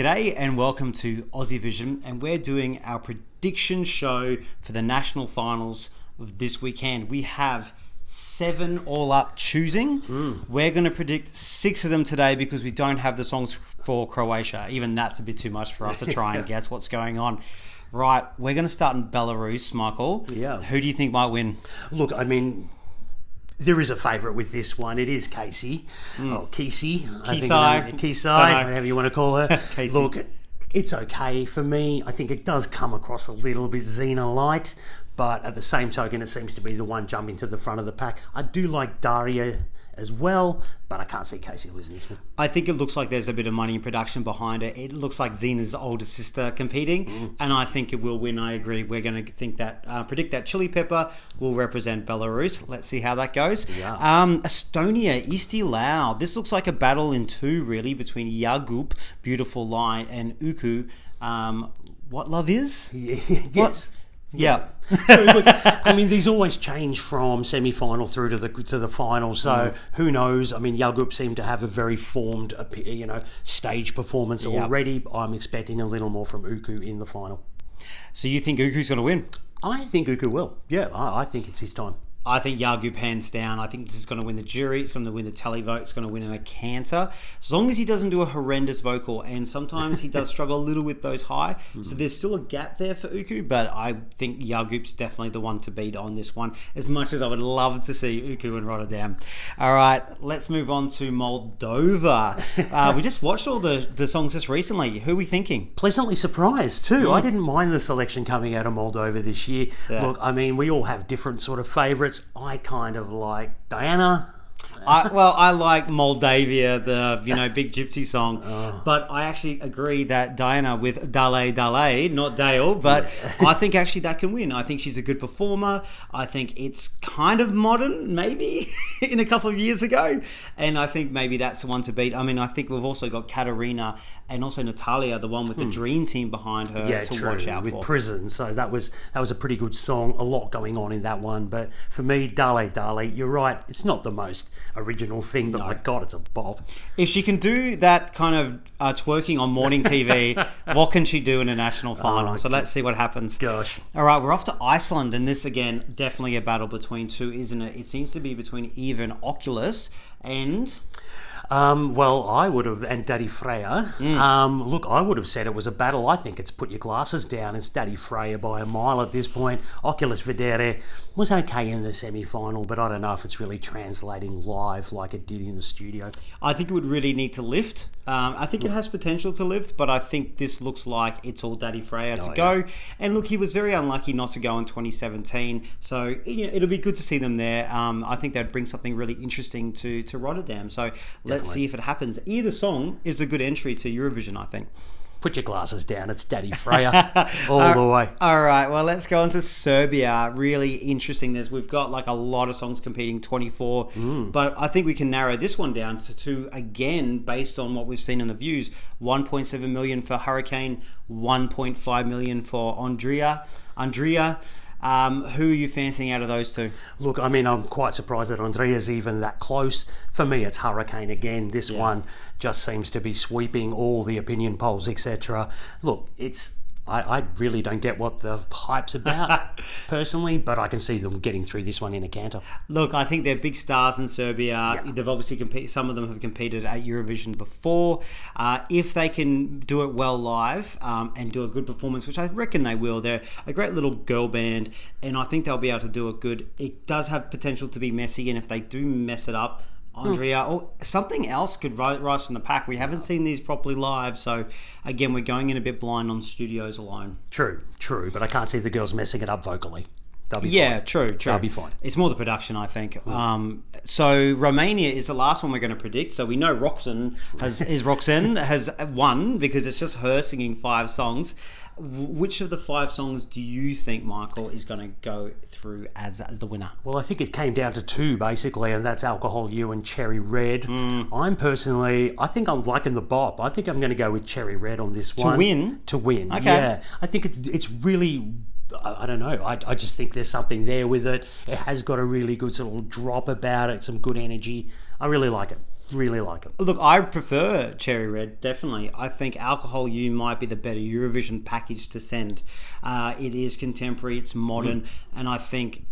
G'day and welcome to Aussie Vision, and we're doing our prediction show for the national finals of this weekend. We have 7 all up choosing. We're going to predict 6 of them today because we don't have the songs for Croatia. Even that's a bit too much for us to try and guess what's going on. Right, we're going to start in Belarus, Michael. Yeah. Who do you think might win? Look, I mean, there is a favourite with this one. It is Casey. Or Kesey. Kesey, whatever you want to call her. Look, it's okay for me. I think it does come across a little bit Xena-light, but at the same token, it seems to be the one jumping to the front of the pack. I do like Daria as well, but I can't see Casey losing this one. I think it looks like there's a bit of money in production behind it. It looks like Xena's older sister competing, and I think it will win. I agree. We're going to predict that Chili Pepper will represent Belarus. Let's see how that goes. Yeah. Estonia, Isti Lau. This looks like a battle in 2, really, between Yagup, Beautiful Lie, and Uku. What Love Is? Yes. What? Yeah. So look, I mean, these always change from semi-final through to the final. So who knows? I mean, Yagup seemed to have a very formed, stage performance already. I'm expecting a little more from Uku in the final. So you think Uku's going to win? I think Uku will. Yeah, I think it's his time. I think Yagup hands down. I think this is going to win the jury. It's going to win the televote. It's going to win in a canter. As long as he doesn't do a horrendous vocal. And sometimes he does struggle a little with those high. So there's still a gap there for Uku. But I think Yagup's definitely the one to beat on this one. As much as I would love to see Uku in Rotterdam. All right, let's move on to Moldova. We just watched all the songs just recently. Who are we thinking? Pleasantly surprised too. I didn't mind the selection coming out of Moldova this year. Yeah. Look, I mean, we all have different sort of favourites. I kind of like Diana. I like Moldavia, the big gypsy song, but I actually agree that Diana with Dale Dale, not Dale, but I think actually that can win. I think she's a good performer. I think it's kind of modern, maybe in a couple of years ago, and I think maybe that's the one to beat. I mean, I think we've also got Katarina and also Natalia, the one with the dream team behind her to watch out with for. Prison. So that was a pretty good song. A lot going on in that one, but for me, Dale Dale, you're right. It's not the most original thing, but my God, it's a bop. If she can do that kind of twerking on morning TV, what can she do in a national final? So let's see what happens. Gosh. All right, we're off to Iceland, and this again, definitely a battle between 2, isn't it? It seems to be between Eva and Oculus, and... Well, I would have, and Daddy Freya. Look, I would have said it was a battle. I think it's put your glasses down. It's Daddy Freya by a mile at this point. Oculus Vedere was okay in the semi-final, but I don't know if it's really translating live like it did in the studio. I think it would really need to lift. I think it has potential to lift, but I think this looks like it's all Daddy Freya to go. And look, he was very unlucky not to go in 2017, so it'll be good to see them there. I think they'd bring something really interesting to Rotterdam. So let's see if it happens. Either song is a good entry to Eurovision, I think. Put your glasses down. It's Daddy Freya all the way. All right. Well, let's go on to Serbia. Really interesting. We've got like a lot of songs competing, 24. But I think we can narrow this one down to 2 again, based on what we've seen in the views. 1.7 million for Hurricane, 1.5 million for Andrea. Who are you fancying out of those 2? Look, I mean, I'm quite surprised that Andrea's even that close. For me, it's Hurricane again. This one just seems to be sweeping all the opinion polls, etc. Look, I really don't get what the hype's about, personally, but I can see them getting through this one in a canter. Look, I think they're big stars in Serbia. They've obviously some of them have competed at Eurovision before. If they can do it well live and do a good performance, which I reckon they will, they're a great little girl band, and I think they'll be able to do it good. It does have potential to be messy, and if they do mess it up, Andrea, or something else could rise from the pack. We haven't seen these properly live, so again, we're going in a bit blind on studios alone. True, but I can't see the girls messing it up vocally. They'll be fine. True. They'll be fine. It's more the production, I think. So Romania is the last one we're going to predict. So we know Roxanne has won because it's just her singing 5 songs. Which of the 5 songs do you think, Michael, is going to go through as the winner? Well, I think it came down to 2, basically, and that's Alcohol You and Cherry Red. I think I'm liking the bop. I think I'm going to go with Cherry Red on this one. To win, okay. Yeah. I think it's really... I don't know. I just think there's something there with it. It has got a really good sort of drop about it, some good energy. I really like it. Really like it. Look, I prefer Cherry Red, definitely. I think Alcohol You might be the better Eurovision package to send. It is contemporary, it's modern, and I think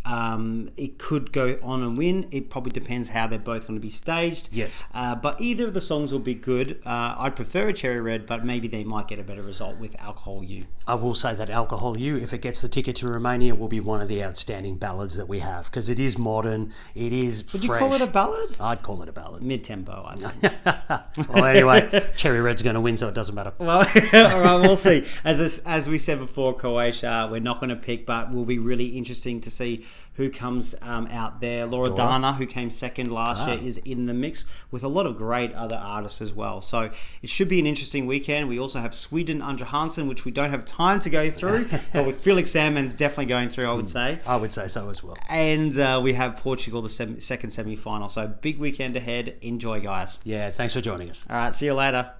it could go on and win. It probably depends how they're both going to be staged. Yes. But either of the songs will be good. I'd prefer Cherry Red, but maybe they might get a better result with Alcohol You. I will say that Alcohol You, if it gets the ticket to Romania, will be one of the outstanding ballads that we have, because it is modern, it is Would fresh. you call it a ballad? I'd call it a ballad. Mid-tempo, I think. Well, anyway, Cherry Red's going to win, so it doesn't matter. Well, all right, we'll see. As we said before, Croatia, we're not going to pick, but will be really interesting to see who comes out there. Laura Dana, who came second last year, is in the mix with a lot of great other artists as well. So it should be an interesting weekend. We also have Sweden under Hansen, which we don't have time to go through, but with Felix Sandman's definitely going through, I would say. I would say so as well. And we have Portugal, the second semi-final. So big weekend ahead. Enjoy, guys. Yeah, thanks for joining us. All right, see you later.